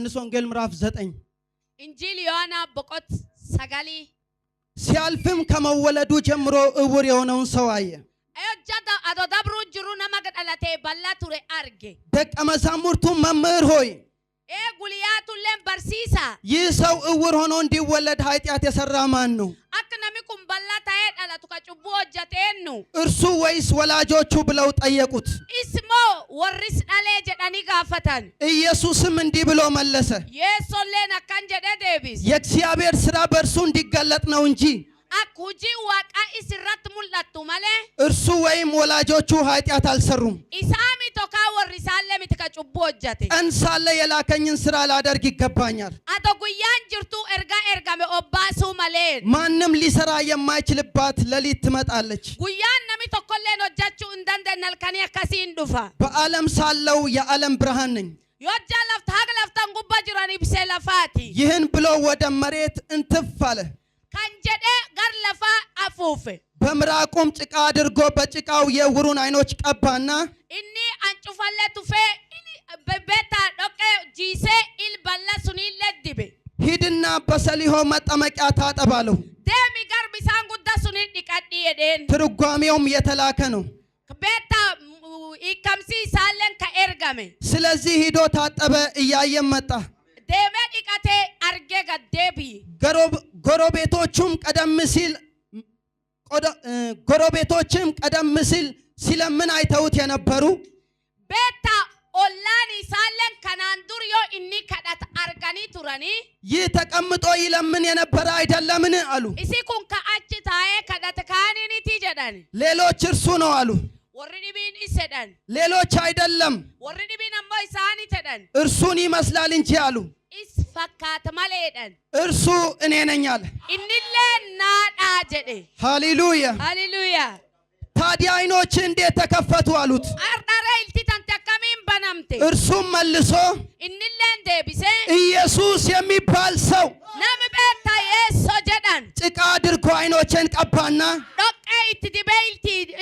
ዮሐንስ ወንጌል ምዕራፍ 9 ኢንጂል ዮሐና በቆት ሰጋሊ ሲያልፍም ከመወለዱ ጀምሮ እውር የሆነውን ሰው አየ። አዮጃዳ አዶዳብሩ ጅሩ ነማገዳላቴ ባላቱሬ አርጌ ደቀ መዛሙርቱ መምህር ሆይ ጉልያቱለን በርሲሳ ይህ ሰው እውር ሆኖ እንዲወለድ ኃጢአት የሰራ ማን ነው? አክነሚኩም ባላታዬ ዳላቱ ከጭቡ ወጀቴኑ እርሱ ወይስ ወላጆቹ ብለው ጠየቁት። ኢስሞ ወሪስ ዳሌ ጀዳኒ ጋፈታን ኢየሱስም እንዲህ ብሎ መለሰ፣ የሶሌን አካን ጀደ ዴቢስ የእግዚአብሔር ሥራ በእርሱ እንዲገለጥ ነው እንጂ አኩጂ ዋቃ ኢስራት ሙላቱ ማለ እርሱ ወይም ወላጆቹ ኃጢአት አልሰሩም። ኢሳሚ ቶካ ወሪሳለ ሚትከጭቡ ወጀቴ ቀን ሳለ የላከኝን ሥራ ላደርግ ይገባኛል። አቶ ጉያን ጅርቱ ኤርጋሜ ኦባሱ ማሌን ማንም ሊሰራ የማይችልባት ሌሊት ትመጣለች። ጉያን ነሚ ቶኮሌን ወጃችሁ እንደንደናል ከኔ ከሲን ዱፋ በዓለም ሳለው የዓለም ብርሃን ነኝ። ዮጃ ለፍታ ሀግ ለፍታን ጉባ ጅራኒ ብሴ ለፋቲ ይህን ብሎ ወደ መሬት እንትፍ አለ። ካንጀዴ ጋር ለፋ አፉፈ በምራቁም ጭቃ አድርጎ በጭቃው የዕውሩን አይኖች ቀባና ኢኒ አንጩፋለ ቱፌ ኢኒ በቤታ ዶቄ ጂሴ ኢል ባላ ሱኒ ለድቤ ሂድና በሰሊሆ መጠመቂያ ታጠባለሁ። ደሚ ጋር ቢሳን ጉዳ ሱኒ ዲቃዲ የደን ትርጓሜውም የተላከ ነው። ቤታ ኢከምሲ ሳለን ከኤርጋሜ ስለዚህ ሂዶ ታጠበ። እያየም መጣ። ደሜ ዲቃቴ አርጌ ገደቢ ጎረቤቶችም ቀደም ሲል ሲለምን አይተውት የነበሩ ቤታ ኦላኒ ሳለን ከናንዱርዮ ኢኒ ከዳት አርጋኒ ቱራኒ ይህ ተቀምጦ ይለምን የነበረ አይደለምን አሉ። እሲ ኩን ከአች ታዬ ከዳት ካኒኒ ቲጀዳኒ ሌሎች እርሱ ነው አሉ። ወርዲቢን ይሰዳን ሌሎች አይደለም ወርዲቢን አሞ ኢሳኒ ተዳን እርሱን ይመስላል እንጂ አሉ። ኢስ ፈካተ ማለዳን እርሱ እኔ ነኝ አለ። ኢንለ ናዳ ጀዴ ሃሌሉያ ሃሌሉያ። ታዲያ አይኖች እንዴት ተከፈቱ አሉት። አርዳራ ኢልቲታን ተከሚን በናምቴ እርሱም መልሶ ኢንለ እንደቢሴ ኢየሱስ የሚባል ሰው ናም ቤታ የሶ ጀዳን ጭቃ አድርጎ አይኖችን ቀባና ዶቄ ኢትዲቤ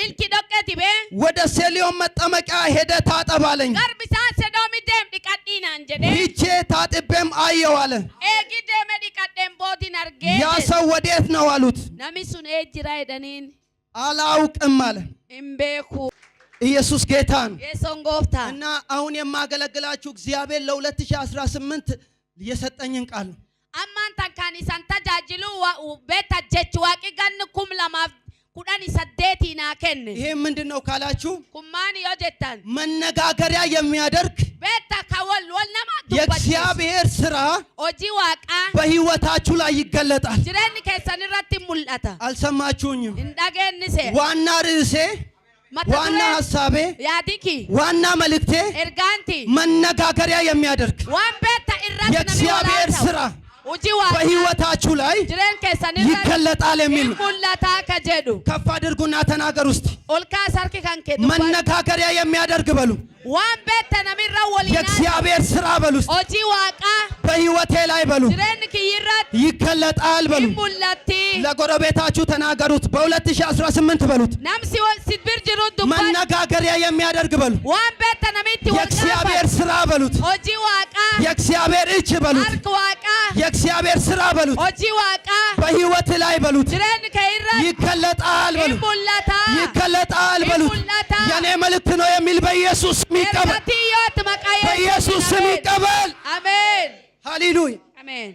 ኢልኪ ዶቄ ቲቤ ወደ ሰሊሆም መጠመቂያ ሄደ ታጠባለኝ። ጋር ቢሳ ሰዶሚ ደም ዲቃዲና እንጀዴ ሂጄ ታጥቤም አየው አለ። ኤጊ ደም ዲቃደም ቦዲን አርጌ ያ ሰው ወዴት ነው አሉት። ናሚሱን ኤጅራ ይደኒን አላውቅም አለ። እምቤኩ ኢየሱስ ጌታ ነው። የሶንጎፍታ እና አሁን የማገለግላችሁ እግዚአብሔር ለ2018 የሰጠኝን ቃል ነው። አማን ታንካኒ ሳንታ ጃጅሉ ቤታ ጀች ዋቂ ጋን ኩም ለማፍ ኩዳኒ ሰዴቲና ከን ይሄ ምንድነው ካላችሁ ኩማኒ ወጀታን መነጋገሪያ የሚያደርግ ቤታ ካወል ወልነማ የእግዚአብሔር ሥራ ኦጂ ዋቃ በህይወታችሁ ላይ ይገለጣል። ጅረን ከሰንራት ሙልአታ አልሰማችሁኝም? እንደገንሴ ዋና ርዕሴ ዋና ሐሳቤ ያዲኪ ዋና መልእክቴ ኤርጋንቲ መነጋገሪያ የሚያደርግ ዋን ቤታ ኢራት የእግዚአብሔር ሥራ በህይወታችሁ ላይ ይገለጣል የሚል ሙላታ ከጀዱ ከፍ አድርጉና ተናገሩ እስቲ። ኦልካ ሰርኪ ካንከ መነጋገሪያ የሚያደርግ በሉ። ዋን ቤተ ነሚራ ወሊና የእግዚአብሔር ሥራ በሉ። ኦጂ ዋቃ በህይወቴ ላይ በሉ ጅረን ከይራት ይገለጣል በሉ። ሙላቲ ለጎረቤታችሁ ተናገሩት። በ2018 በሉት ናምሲ ሲድብር ጅሩ ዱባ መነጋገሪያ የሚያደርግ በሉ። ዋን ቤተ ነሚቲ የእግዚአብሔር ሥራ በሉት። ኦጂ ዋቃ የእግዚአብሔር እጅ በሉት። አርክ ዋቃ የእግዚአብሔር ሥራ በሉት። ኦጂ ዋቃ በህይወት ላይ በሉት ጅረን ከይራት ይገለጣል በሉ። ሙላታ ይገለጣል በሉት። የኔ መልእክት ነው የሚል በኢየሱስ ስም ይቀበል። በኢየሱስ ስም ይቀበል። አሜን ሃሌሉያ አሜን።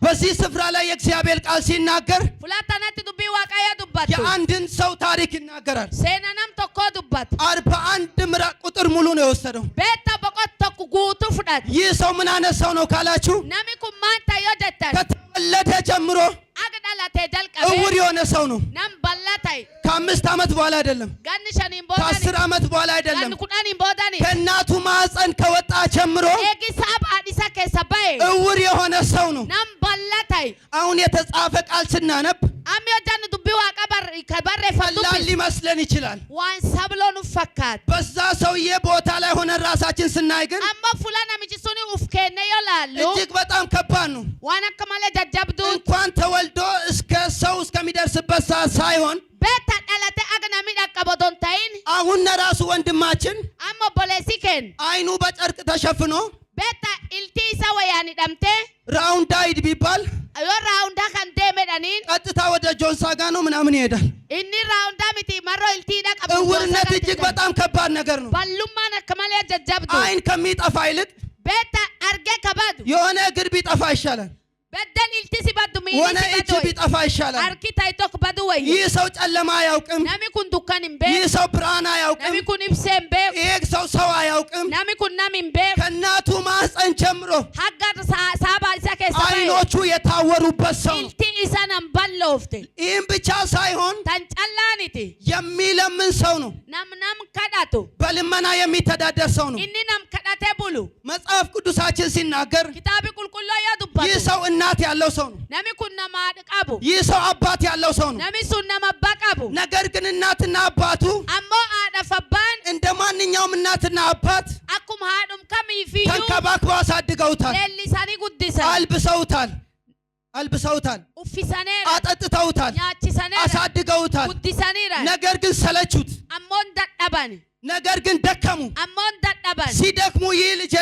በዚህ ስፍራ ላይ የእግዚአብሔር ቃል ሲናገር ፍላታናት ዱቢ ዋቃያ ዱባት የአንድን ሰው ታሪክ ይናገራል። ሴናናም ተኮ ዱባት 41 ምዕራፍ ቁጥር ሙሉ ነው የወሰደው። ቤታ በቆት ተኩ ጉቱ ፍዳት ይህ ሰው ምን አነሳው ነው ካላችሁ ናሚኩ ማንታ ይወደታል ከተወለደ ጀምሮ አግዳላቴ ደልቀበ እውር የሆነ ሰው ነው። ናም ባላታይ ከ5 ዓመት በኋላ አይደለም፣ ጋንሻኒን ቦዳኒ ከ10 ዓመት በኋላ አይደለም፣ ጋንኩዳኒን ቦዳኒ ከእናቱ ማህፀን ከወጣ ጀምሮ ኤጊሳብ አዲሳ ከሰባይ እውር የሆነ ሰው ነው። ናም ባላታይ አሁን የተጻፈ ቃል ስናነብ አሚያዳን ዱቢ ዋቃበር ከበረ ፈሉብ ሊመስለን ይችላል። ዋን ሰብሎኑ ፈካት በዛ ሰውዬ ቦታ ላይ ሆነን ራሳችን ስናይ ግን አማ ፉላና ምጭሱኒ ኡፍከነ ይላሉ እጅግ በጣም ከባድ ነው። ዋና ከማለ ጃጃብዱ እንኳን ተወልዶ እስከ ሰው እስከሚደርስበት ሰዓት ሳይሆን ቤታ ዳላተ አግናሚ ዳቀቦዶንታይን አሁን ራሱ ወንድማችን አማ ቦሌሲከን አይኑ በጨርቅ ተሸፍኖ Beta ilti isa wayani damte. ራውንድ ዳይድ ቢባል Yo raunda kan demedanin. ቀጥታ ወደ ጆንሳ ጋር ነው ምናምን ይሄዳል። Inni raunda miti marro ilti da qabu. እውርነት እጅግ በጣም ከባድ ነገር ነው። Ballummaan akkamalee jajjabdu. አይን ከሚጠፋ ይልቅ Beta arge kabadu. የሆነ እግር ቢጠፋ ይሻላል። Bedden ilti si baddu miini የሆነ si እጅ baddu. ቢጠፋ ይሻላል። Arki taytok badu wayi. ይህ ሰው ጨለማ አያውቅም። Nami kun dukkan hin ይህ beeku. ሰው ብርሃን አያውቅም። Nami kun ibsee hin beeku. ይህ ሰው ሰው አያውቅም። Nami kun nam hin beeku. ከእናቱ ማህፀን ጀምሮ Hagga saaba isa keessa bahe. አይኖቹ የታወሩበት ሰው ነው። Ilti isa nan balloofte. ይህም ብቻ ሳይሆን Tan callaaniti. የሚለምን ሰው ነው። Nam kadhatu. በልመና የሚተዳደር ሰው ነው። Inni nam kadhatee bulu. መጽሐፍ ቅዱሳችን ሲናገር Kitaabi qulqulluu yoo ይህ dubbatu. ሰው እናት ያለው ሰው ነው። Nami kun nama haadha qabu. ይህ ሰው አባት ያለው ሰው ነው። Nami sun nama abbaa qabu. ነገር ግን እናትና አባቱ Ammoo haadhaaf abbaan እንደ ማንኛውም እናትና አባት akkuma haadhum kamiifiyyuu ተንከባክበው አሳድገውታል፣ leellisanii guddisan. አልብሰውታል፣ Uffisaneera. አጠጥተውታል፣ Nyaachisaneera. አሳድገውታል። Guddisaniira. ነገር ግን ሰለቹት፣ Ammoo dadhaban. ነገር ግን ደከሙ። Ammoo dadhaban. ሲደክሙ ይህ ልጅ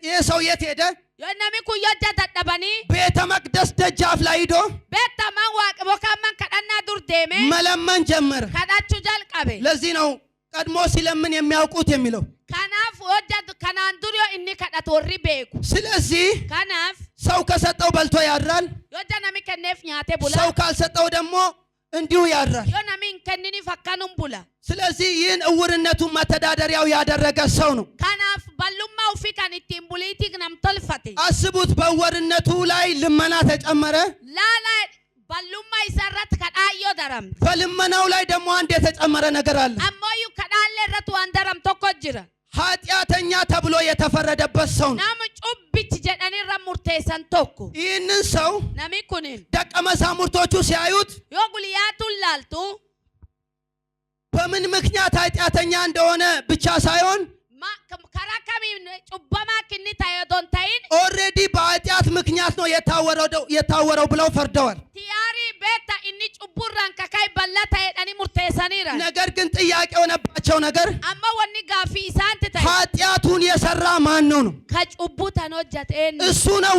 ይህ ሰው የት ሄደ? Yoo namni kun yoo dadhabanii ቤተ መቅደስ ደጃፍ ላይ ሂዶ beektaman waaqa bokaaman kadhannaa dur deeme መለመን ጀመረ። kadhachuu jalqabe. ለዚህ ነው ቀድሞ ሲለምን የሚያውቁት የሚለው። Kanaaf hojjatu kanaan dur yoo inni kadhatu warri beeku. ስለዚህ Kanaaf ሰው ከሰጠው በልቶ ያድራል፣ yoo namni kenneef nyaatee bula. ሰው ካልሰጠው ደግሞ እንዲሁ ያድራል። Yoo namni hin kenniniif akkanum bula. ስለዚህ ይህን እውርነቱን መተዳደሪያው ያደረገ ሰው ነው። Kanaaf ballummaa ofii kan ittiin buliitiif nam tolfate. አስቡት፣ በእውርነቱ ላይ ልመና ተጨመረ። Laala ballummaa isarratti kadhaayyoo daramte. በልመናው ላይ ደግሞ አንድ የተጨመረ ነገር አለ። Ammoo kadhaallee irratti waan daram tokko jira. ኃጢአተኛ ተብሎ የተፈረደበት ሰው ነው። Nama cubbichi jedhanirra murteessan tokko. ይህንን ሰው Nami kunin ደቀ መዛሙርቶቹ ሲያዩት yoo guyyaatuun laaltu በምን ምክንያት ኃጢአተኛ እንደሆነ ብቻ ሳይሆን karaa kamiin cubbamaa kinni ta'e odoo hin ta'in ኦልሬዲ በኃጢአት ምክንያት ነው የታወረው ብለው ፈርደዋል። tiyaarii beekta inni cubburraan kakai bal'aa ta'edhani murteessaniira. ነገር ግን ጥያቄ የሆነባቸው ነገር Amma wanni gaaffii isaanti ta'e ኃጢአቱን የሰራ ማን ነው ነው? ka cubbuu tan hojjateen እሱ ነው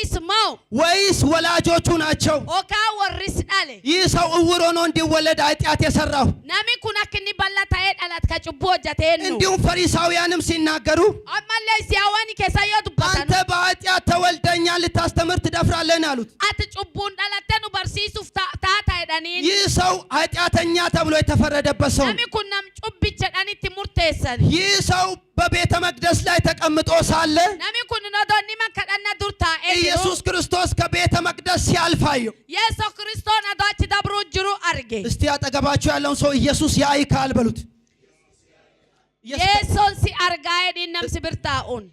ismoo ወይስ ወላጆቹ ናቸው? okaa warris dhale. ይህ ሰው እውር ሆኖ እንዲወለድ ኃጢአት የሰራው? Nami kun akka inni bal'aa ta'ee dhalat ka cubbuu hojjateen nu. እንዲሁም ፈሪሳውያንም ሲናገሩ Ammallee siyaawwan keessa yoo dubbatan አንተ በኃጢአት ተወልደኛ ልታስተምር ትደፍራለህ አሉት። ati cubbuun dhalattee nu barsiisuuf taata jedhaniin. ይህ ሰው ኃጢአተኛ ተብሎ የተፈረደበት ሰው ነው። Nami kun nam cubbichadhanitti murteessan. ይህ ሰው በቤተ መቅደስ ላይ ተቀምጦ ሳለ Nami kun odoonni man kadhannaa dur taa'ee jiru. ኢየሱስ ክርስቶስ ከቤተ መቅደስ ሲያልፍ አየሁ። Yesuus Kiristoos adoo achi dabruu jiru arge. እስቲ አጠገባችሁ ያለውን ሰው ኢየሱስ ያይካል በሉት። Yesuus si argaa jedhiin namsi birtaa'uun.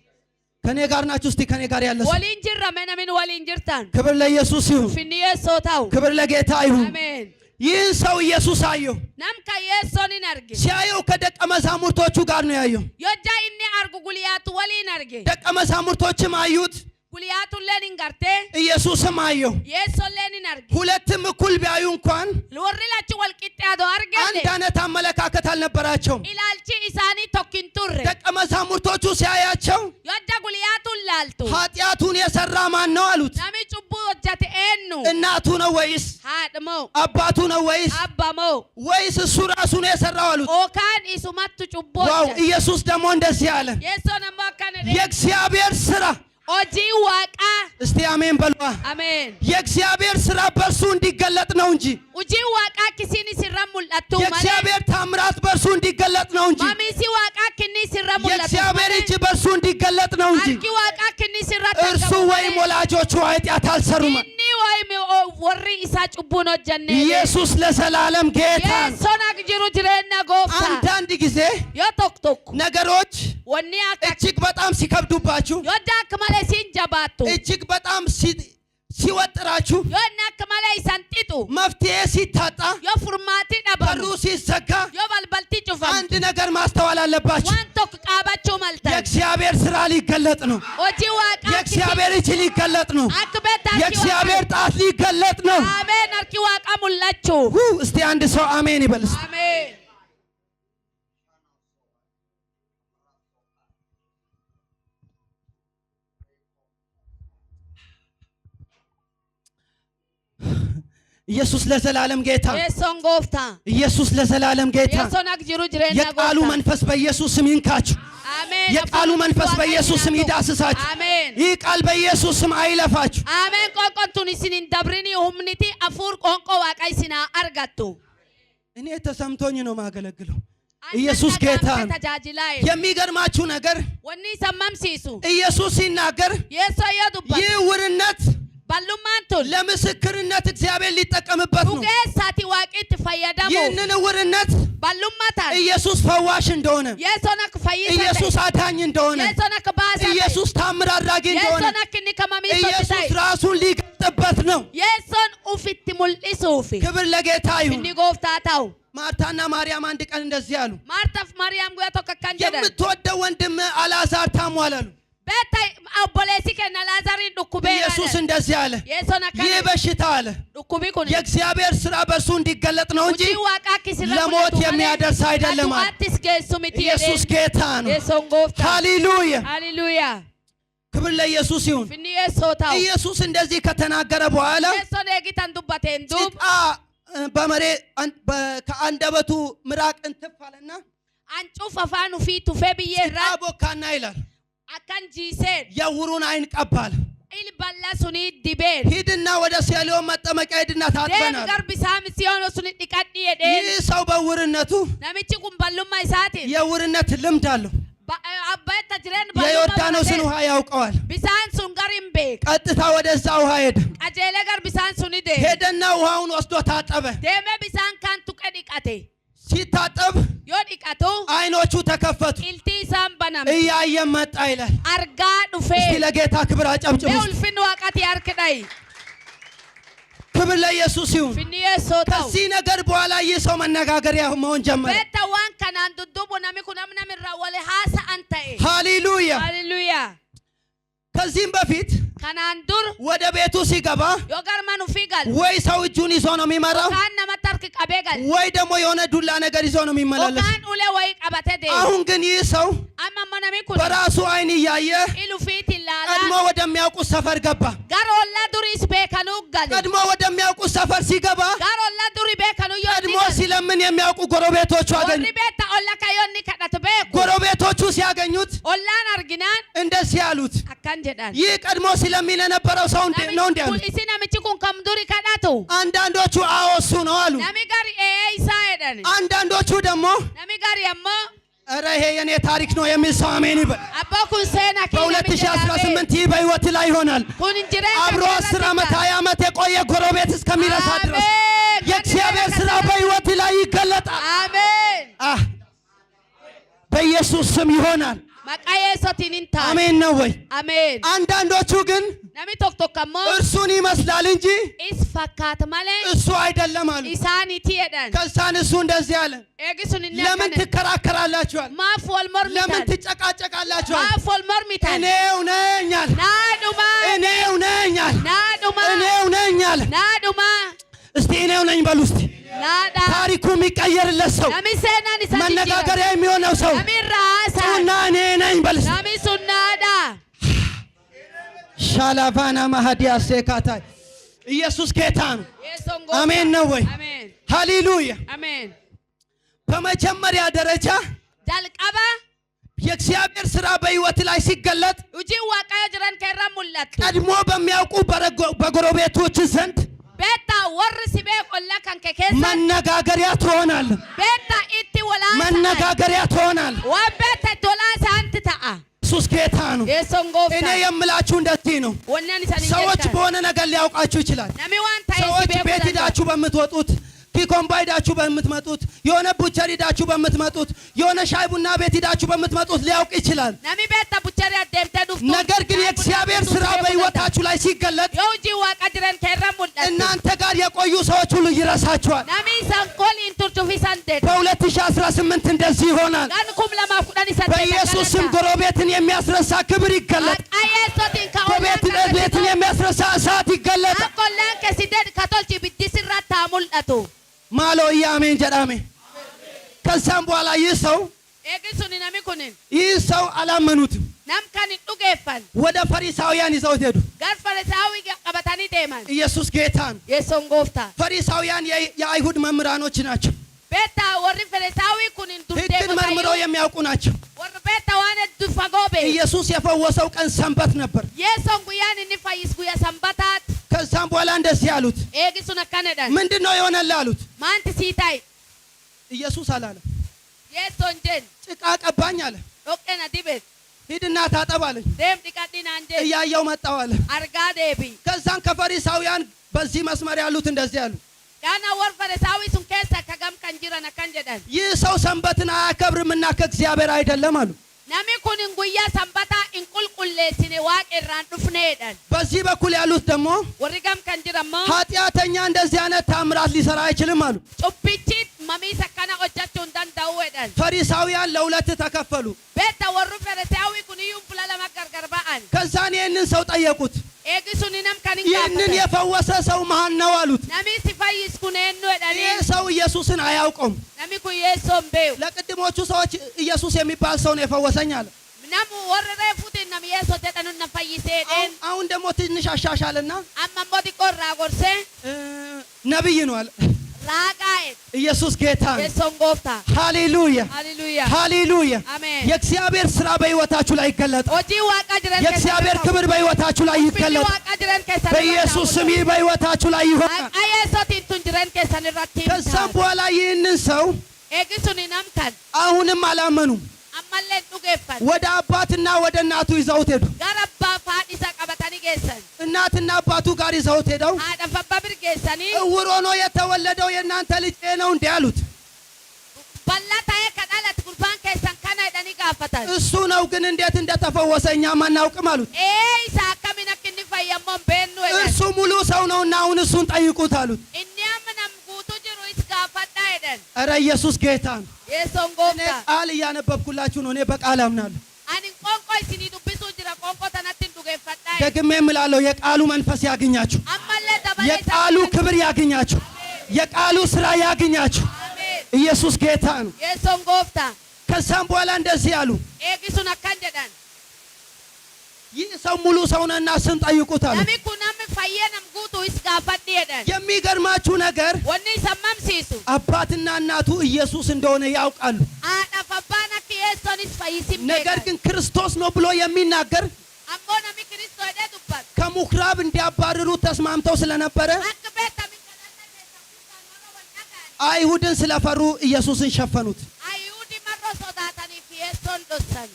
ከኔ ጋር ናችሁ? እስቲ ከኔ ጋር ያለ ሰው Waliin jirrame namin waliin jirtan. ክብር ለኢየሱስ ይሁን፣ Finni Yesuus ta'u. ክብር ለጌታ ይሁን። Ameen. ይህን ሰው ኢየሱስ አየሁ። Namka Yesuun hin arge. ሲያየው ከደቀ መዛሙርቶቹ ጋር ነው ያየው። Yojjaa inni argu guliyaatu waliin arge. ደቀ መዛሙርቶችም አዩት፣ Guliyaatulleen hin gartee. ኢየሱስም አየው። Yesuulleen hin arge. ሁለቱም እኩል ቢያዩ እንኳን Warri lachi wal qixxee adoo አንድ argate. አይነት አመለካከት አልነበራቸውም። Ilaalchi isaanii tokko hin turre. ደቀ መዛሙርቶቹ ሲያያቸው Yojjaa guliyaatuun laaltu. ኃጢአቱን የሰራ ማን ነው አሉት። Nami cubbuu hojjate eenyu? እናቱ ነው ወይስ Haadha moo? አባቱ ነው ወይስ Abba moo? ወይስ እሱ ራሱ ነው የሰራው አሉት። Ookaan isumattu cubbuu ዋው! hojjate. ኢየሱስ ደግሞ እንደዚህ አለ፣ Yesuun ammoo akkana jedhe. የእግዚአብሔር ስራ Hojii waaqaa. እስቲ አሜን በሏ። Ameen. የእግዚአብሔር ስራ በእርሱ እንዲገለጥ ነው እንጂ Hojii waaqaa kisiin isirra mul'attu malee. የእግዚአብሔር ታምራት በእርሱ እንዲገለጥ ነው እንጂ Mamiisi waaqaa kinni isirra mul'atu የእግዚአብሔር malee. እጅ በእርሱ እንዲገለጥ ነው እንጂ Harki waaqaa kinni isirra እርሱ ወይም ወላጆቹ ኃጢአት አልሰሩም። inni wayim warri isaa cubbuun hojjanne. ኢየሱስ ለዘላለም ጌታ ነው። Yesuun akka jiru jireenya gooftaa. አንዳንድ ጊዜ Yoo tokko ነገሮች wanni akka እጅግ በጣም ሲከብዱባችሁ፣ yoo akka malee siin jabaattu. እጅግ በጣም ሲወጥራችሁ፣ Yoo inni akka malee isan xixu. መፍትሄ ሲታጣ፣ Yoo furmaatii በሩ dhabamu. ሲዘጋ Yoo balbaltii cufamu. አንድ ነገር ማስተዋል አለባችሁ። Waan tokko qaabachuu maltan. የእግዚአብሔር ስራ ሊገለጥ ነው። Hojii waaqaa የእግዚአብሔር እጅ ሊገለጥ ነው። akka beektaa የእግዚአብሔር ጣት ሊገለጥ ነው። Ameen. Harki waaqaa mul'achuu. እስቲ አንድ ሰው አሜን ይበል። Ameen. ኢየሱስ ለዘላለም ጌታ Yesoon gooftaa. ኢየሱስ ለዘላለም ጌታ Yesoon akka jiru jireenya የቃሉ gooftaa. መንፈስ በኢየሱስ ስም ይንካችሁ Ameen. የቃሉ መንፈስ በኢየሱስ ስም ይዳስሳችሁ Ameen. ይህ ቃል በኢየሱስ ስም አይለፋችሁ Ameen. Qoonqoon isin hin dabrini humniti afuur qoonqoo waaqa isinaa argattu. እኔ ተሰምቶኝ ነው ማገለግለው ኢየሱስ ጌታ ነው የሚገርማችሁ ነገር ወኒ ሰማምሲሱ ኢየሱስ ሲናገር Yeesoo yoo dubbatu ይህ ውርነት bal'ummaan tun ለምስክርነት እግዚአብሔር ሊጠቀምበት ነው dhugeessaati waaqitti fayyadamu ይህንን ውርነት bal'ummataan ኢየሱስ ፈዋሽ እንደሆነ Yeesoon akka fayyisa ኢየሱስ አዳኝ እንደሆነ Yeesoon akka baasa ኢየሱስ ታምር አድራጊ እንደሆነ Yeesoon akka inni kamamiisotti ኢየሱስ ta'e ራሱን ሊገልጥበት ነው Yeesoon ufitti mul'isuufi ክብር ለጌታ ይሁን inni gooftaa ta'u ማርታና ማርያም አንድ ቀን እንደዚህ አሉ Maartaaf Maariyaam guyyaa tokko akkan jedhan የምትወደው ወንድም አልዓዛር ታሟል አሉ beetta obboleessi keenya Laazariin dhukkubee ኢየሱስ እንደዚህ አለ Yeesoon akka ይህ በሽታ አለ dhukkubii kun የእግዚአብሔር ሥራ በእርሱ እንዲገለጥ ነው እንጂ hojii waaqaa akka isirra ለሞት የሚያደርስ አይደለም አለ du'aattis geessu miti ኢየሱስ ጌታ ነው Yeesoon gooftaa ሃሌሉያ Hallelujah ክብር ለኢየሱስ ይሁን finni Yeesoo ta'u ኢየሱስ እንደዚህ ከተናገረ በኋላ Yeesoon eegitan dubbateen duub ጭቃ በመሬት ከአንደበቱ ምራቅ እንትፍ አለና አንጩፍ afaan ufii tufee biyyee ጭቃ irraa ቦካና ይላል akkan jiiseen የዕውሩን ዓይን ቀባል ilballa suni dibeen ሂድና ወደ ሴሎን መጠመቂያ ሂድና deem ታጥበናል garbi isaa misiyoon suni dhiqadhi jedheen ይህ ሰው በዕውርነቱ namichi kun ballummaa isaatiin የዕውርነት ልምድ አለው abbaetta jireen የዮርዳኖስን ውሃ ያውቀዋል bisaan sun gar hin beek ቀጥታ ወደዛ ውሃ ሄደ qajeelee gar bisaan suni deeme ሄደና ውሃውን ወስዶ ታጠበ deemee bisaan kan tuqe dhiqate ሲታጠብ yoo dhiqatu ዓይኖቹ ተከፈቱ iltii isaan baname እያየ መጣ ይላል argaa dhufee እስቲ ለጌታ ክብር አጨብጭቡ mee ulfinni waaqati harkidhayi ክብር ለኢየሱስ ይሁን finni Yeesoo ta'u ከዚህ ነገር በኋላ ይህ ሰው መነጋገሪያ መሆን ጀመረ beetta waan kanaan duddubu nami kun namirraa wal haasa'an ta'e ሃሌሉያ hallelujah ከዚህም በፊት kanaan dur ወደ ቤቱ ሲገባ yoo garman ufii gal ወይ ሰው እጁን ይዞ ነው የሚመራው kaan namatti harki qabee gal ወይ ደግሞ የሆነ ዱላ ነገር ይዞ ነው የሚመላለስ kaan ulee wayii qabate deema አሁን ግን ይህ ሰው amma ammoo nami kun በራሱ ዓይን እያየ ilufiitti ቀድሞ ilaalaa ወደሚያውቁት ሰፈር ገባ gara ollaa duriis beekanuu gal ቀድሞ ወደሚያውቁት ሰፈር ሲገባ gara ollaa durii beekanuu yoo ቀድሞ ሲለምን የሚያውቁ ጎረቤቶቹ አገኙ warri beetta olla kayoonni kadhatu beeku ጎረቤቶቹ ሲያገኙት ollaan arginaan እንደዚህ ያሉት akkan jedhan ይህ ቀድሞ ሲለምን የነበረው ሰው ነው እንዴ አሉ isi namichi kun kam duri kadhatu አንዳንዶቹ አዎ እሱ ነው አሉ nami gari isaa jedhan አንዳንዶቹ ደግሞ nami gari ammoo ኧረ ይሄ የኔ ታሪክ ነው የሚል ሰው አሜን ይበል abbaa kun seenaa በ2018 ይህ በሕይወት ላይ ይሆናል kun jireenya አብሮ 10 ዓመት 20 ዓመት የቆየ ጎረቤት እስከሚረሳ ድረስ የእግዚአብሔር ሥራ በሕይወት ላይ ይገለጣል አሜን በኢየሱስ ስም ይሆናል maqaa Yeesootiin hin taane አሜን ነው ወይ ameen አንዳንዶቹ ግን nami tokko tokko ammoo እርሱን ይመስላል እንጂ is fakkaata malee እሱ አይደለም አሉ isaaniiti jedhan ከዛን እሱ እንደዚህ አለ eegisuun hin ለምን eegane ትከራከራላችኋል maaf wal ለምን mormitan ትጨቃጨቃላችኋል maaf wal mormitan እኔው ነኝ አለ naadhuma እኔው ነኝ አለ naadhuma እኔው ነኝ አለ naadhuma እስቲ እኔው ነኝ በሉ እስቲ naadha ታሪኩ የሚቀየርለት ሰው nami seenaan isaa መነጋገሪያ የሚሆነው ሰው nami raasan እና እኔ ነኝ በል እስቲ nami sun naadha ሻላቫና ማሃዲያ ሴካታይ ኢየሱስ ጌታ ነው Yeesoon አሜን ነው ወይ ameen ሃሌሉያ ameen በመጀመሪያ ደረጃ jalqaba የእግዚአብሔር ሥራ በሕይወት ላይ ሲገለጥ hojii waaqayyo jiran keerra mul'attu ቀድሞ በሚያውቁ በጎረቤቶች ዘንድ beetta warri si beeku ollaa kan kee keessa መነጋገሪያ ትሆናለህ beetta itti walaa መነጋገሪያ ትሆናለህ waan beetta itti walaa isaanti ta'a ኢየሱስ ጌታ ነው Yeesoon እኔ gooftaa የምላችሁ እንደዚህ ነው wanneen isaanii ሰዎች jechaan በሆነ ነገር ሊያውቃችሁ ይችላል nami waan ta'eef si ሰዎች beeku ቤት danda'a ሄዳችሁ በምትወጡት ኪኮምባ ሄዳችሁ በምትመጡት የሆነ ቡቸር ሄዳችሁ በምትመጡት የሆነ ሻይ ቡና ቤት ሄዳችሁ በምትመጡት ሊያውቅ ይችላል nami beetta bucharii adeemtee dhuftu ነገር ግን የእግዚአብሔር ሥራ በሕይወታችሁ ላይ ሲገለጥ yoo hojii waaqa jiran keerra mul'attu እናንተ ጋር የቆዩ ሰዎች ሁሉ ይረሳችኋል nami isaan koliin turtuuf isaan deetu በ2018 እንደዚህ ይሆናል kan 2018 በኢየሱስ ስም ጎረቤትን የሚያስረሳ ክብር ይገለጥ maqaa Yeesootiin ka ቤትን የሚያስረሳ እሳት ይገለጥ akka ollaan keessi ka tolchi ibiddi sirratti haa mul'atu ማሎ አሜን ጀዳሜ ከዛም በኋላ ይህ ሰው eegisuun nami kunin ይህ ሰው አላመኑትም nam kan hin dhugeeffan ወደ ፈሪሳውያን ይዘውት ሄዱ። gar farisaawii qabatanii deeman ኢየሱስ ጌታ ነው። yeessoon gooftaa ፈሪሳውያን የአይሁድ መምህራኖች ናቸው። beektaa warri farisaawii kun hin ሕግን መርምረው የሚያውቁ ናቸው። warri beektaa waan hedduu fagoo beeku ኢየሱስ የፈወሰው ቀን ሰንበት ነበር። yeessoon guyyaan inni fayyis guyyaa sanbataat ከዛም በኋላ እንደዚህ አሉት፣ eegisuun akkanadhan ምንድነው የሆነልህ አሉት። maanti sii ta'i ኢየሱስ አላለም። yeessoon jeen ጭቃ ቀባኝ አለ። dhoqqena dibeet ሂድና ታጠብ አለኝ። deem dhiqadhinaan jeen እያየው መጣው አለ። argaa deebii ከዛን ከፈሪሳውያን በዚህ መስመር ያሉት እንደዚህ አሉ፣ Yaana warra farisaawii sun keessa akka gam kan jiran akkan jedhan ይህ ሰው ሰንበትን አያከብርምና ከእግዚአብሔር አይደለም አሉ። namni kun hin guyyaa sanbataa hin qulqulleessine waaqa irraan dhufneedhan በዚህ በኩል ያሉት ደግሞ warri gam kan jiran moo ኃጢአተኛ እንደዚህ አይነት ታምራት ሊሰራ አይችልም አሉ። cubbichi mamiisa akkana hojjechuu hin danda'uudhan ፈሪሳውያን ለሁለት ተከፈሉ። beekta warri farisaawii kun iyyuu fuula lama gargar ba'an ከዛን ይህንን ሰው ጠየቁት፣ eegisuun nam kan hin ይህንን gaafatan የፈወሰ ሰው ማን ነው አሉት። namni si fayyis kun eenyuudhani ይህ ሰው ኢየሱስን አያውቀውም። namni kun yeessoon beeku ለቅድሞቹ ሰዎች ኢየሱስ የሚባል ሰው ነው የፈወሰኝ አለ። namu warra reefuutiin nam yeessoo jedhanu na fayyiseedheen አሁን ደግሞ ትንሽ አሻሻልና amma immoo xiqqoo irraa gorsee ነብይ ነው አለ። raaqaa'e ኢየሱስ ጌታ ነው። yeessoon gooftaa ሃሌሉያ hallelujah ሃሌሉያ። amen የእግዚአብሔር ስራ በሕይወታችሁ ላይ ይገለጣል። hojii waaqa jiran የእግዚአብሔር ክብር በሕይወታችሁ ላይ ይገለጣል። waaqa jiran keessan በኢየሱስ ስም ይህ በሕይወታችሁ ላይ ይሆናል። yeessootiin tun jiran keessan irratti ከዛም በኋላ ይህንን ሰው eegisuun nam kan አሁንም አላመኑም። ammallee hin dhugeeffan ወደ አባትና ወደ እናቱ ይዘውት ሄዱ። gara abbaa fi haadha isaa qabatanii geessan እናትና አባቱ ጋር ይዘውት ሄደው haadha fi abbaa bira geessanii እውር ሆኖ የተወለደው የእናንተ ልጅ ይሄ ነው እንዴ አሉት። bal'aa ta'ee kan dhalate gurbaan keessan kana jedhanii gaafatan እሱ ነው ግን እንዴት እንደተፈወሰ እኛም አናውቅም አሉት። isa akkamiin akka inni fayyammoo hin beeknu እሱ ሙሉ ሰው ነውና አሁን እሱን ጠይቁት አሉት። inni amma nam guutuu jiru is gaafadhaa jedhan ኧረ ኢየሱስ ጌታ ነው። yeessoon እኔ gooftaa ቃል እያነበብኩላችሁ ነው። እኔ በቃል አምናለሁ። ani qoonqoo isinii dubbisuu jira qoonqoo tanatti hin dhugeeffadhaa jedhan ደግሜ እምላለሁ የቃሉ መንፈስ ያግኛችሁ። ammallee dabalee የቃሉ ክብር ያግኛችሁ። የቃሉ ስራ ያግኛችሁ። ኢየሱስ ጌታ ነው። yeessoon gooftaa ከዛም በኋላ እንደዚህ አሉ፣ eegisuun akkan jedhan ይህ ሰው ሙሉ ሰው ነውና ስም ጠይቁት አሉ። namni kun namni fayyee nam guutuu is gaafadhi jedhan የሚገርማችሁ ነገር wanni isa mamsiisu አባትና እናቱ ኢየሱስ እንደሆነ ያውቃሉ። haadhaaf abbaan akka yeessoonis fayyisin ነገር beekan ግን ክርስቶስ ነው ብሎ የሚናገር ammoo namni kiristoo jedhee dubbatu ከምኩራብ እንዲያባርሩ ተስማምተው ስለነበረ akka beektamin kadhannaa keessan guutaan warra wal dhagaa'an አይሁድን ስለፈሩ ኢየሱስን ሸፈኑት። ayuudi marroo sodaataniif yeessoon dhossan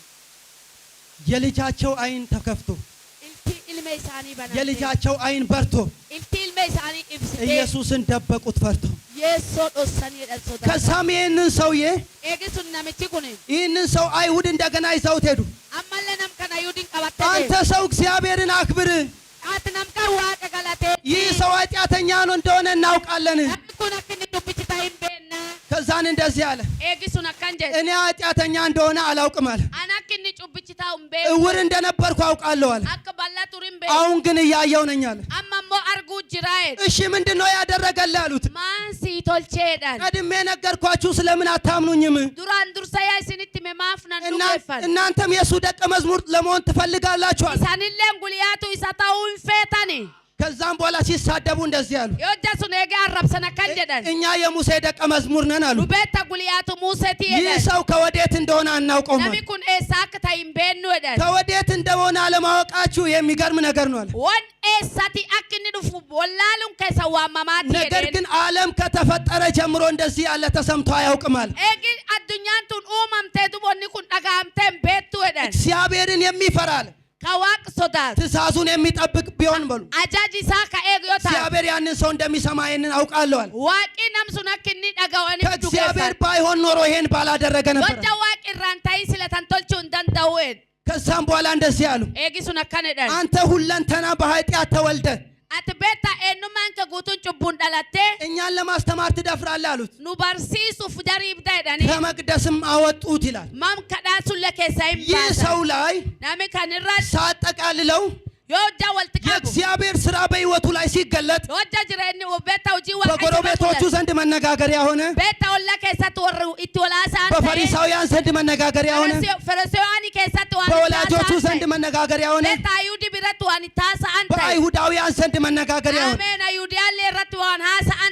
የልጃቸው አይን ተከፍቶ ilti ilma isaanii banate የልጃቸው አይን በርቶ ilti ilma isaanii ibsite ኢየሱስን ደበቁት ፈርተው። yeessoo dhossanii jedhan sodaatan ከዛም ይህንን ሰውዬ eegisuun namichi kun ይህንን ሰው አይሁድ እንደገና ይዘውት ሄዱ። ammallee nam kan ayuudiin qabatte አንተ ሰው እግዚአብሔርን አክብር፣ ati nam kan waaqa galatee ይህ ሰው ኃጢአተኛ ነው እንደሆነ እናውቃለን። namni kun akka inni dubbichi ta'e hin beekna ከዛን እንደዚህ አለ፣ eegisuun akkan jedhe እኔ ኃጢአተኛ እንደሆነ አላውቅም አለ። ani akka inni cubbichi ta'u hin beeku እውር እንደነበርኩ አውቃለሁ አለ። akka bal'aa turin beeku አሁን ግን እያየው ነኝ አለ። amma immoo arguu jiraa jedhe እሺ ምንድነው ያደረገልህ አሉት። maan sii tolcheedhaan ቀድሜ ነገርኳችሁ ስለምን አታምኑኝም? duraan dursa yaa isinitti hime maaf nan dhugeeffan እናንተም የእሱ ደቀ መዝሙር ለመሆን ትፈልጋላችሁ አለ። isaanillee guyyaatu isa ta'uu hin feetani ከዛም በኋላ ሲሳደቡ እንደዚህ አሉ፣ yoo jasun eegee arrabsan akkan jedhan እኛ የሙሴ ደቀ መዝሙር ነን አሉ። dubeetta guyyaatu muusetii ይህ jedhan ሰው ከወዴት እንደሆነ አናውቀውም አለ። namni kun eessaa akka ta'e hin beeknu jedhan ከወዴት እንደሆነ አለማወቃችሁ የሚገርም ነገር ነው አለ። wan eessati akka inni dhufu wallaaluun keessa waamamaati ነገር jedheen ግን ዓለም ከተፈጠረ ጀምሮ እንደዚህ ያለ ተሰምቶ አያውቅም አለ። eegi addunyaan tun uumamtee dubonni kun dhaga'amtee hin beektu jedhan እግዚአብሔርን የሚፈራ አለ፣ ka waaqa sodaatu ትእዛዙን የሚጠብቅ ቢሆን በሉ ajaaji isaa ka eegu yoo ta'u እግዚአብሔር ያንን ሰው እንደሚሰማ ይህንን አውቃለሁ አለ። waaqii nam sun akka inni dhaga'u ከእግዚአብሔር ባይሆን ኖሮ ይሄን ባላደረገ ነበር። gocha waaqi irraan ta'ii sila tan tolchuu hin danda'u jedhe ከዛም በኋላ እንደዚህ አሉ፣ eegi sun akkan jedhan አንተ ሁለንተና በኃጢአት ተወልደ ati beektaa eenyummaan kee guutuun cubbuun dhalattee እኛን ለማስተማር ትደፍራለህ አሉት። nu barsiisuuf dariibda jedhanii ከመቅደስም አወጡት ይላል። mam kadhaa sulle keessaa hin ይህ baasan ሰው ላይ namni kan irra ሳጠቃልለው Yoja waltikabu. የእግዚአብሔር ሥራ በሕይወቱ ላይ ሲገለጥ Yoja jireenyi beeta hojii Waaqayyoo በጎረቤቶቹ ዘንድ መነጋገሪያ ሆነ። beeta olla keessatti warri itti walaasaan በፈሪሳውያን ዘንድ መነጋገሪያ ሆነ። Farisaawwan keessatti waan በወላጆቹ ዘንድ መነጋገሪያ ሆነ። beeta Ayuudi biratti waan taasa'an ta'e. በአይሁዳውያን ዘንድ መነጋገሪያ ሆነ። Ameen Ayuudiyaallee irratti waan haasa'an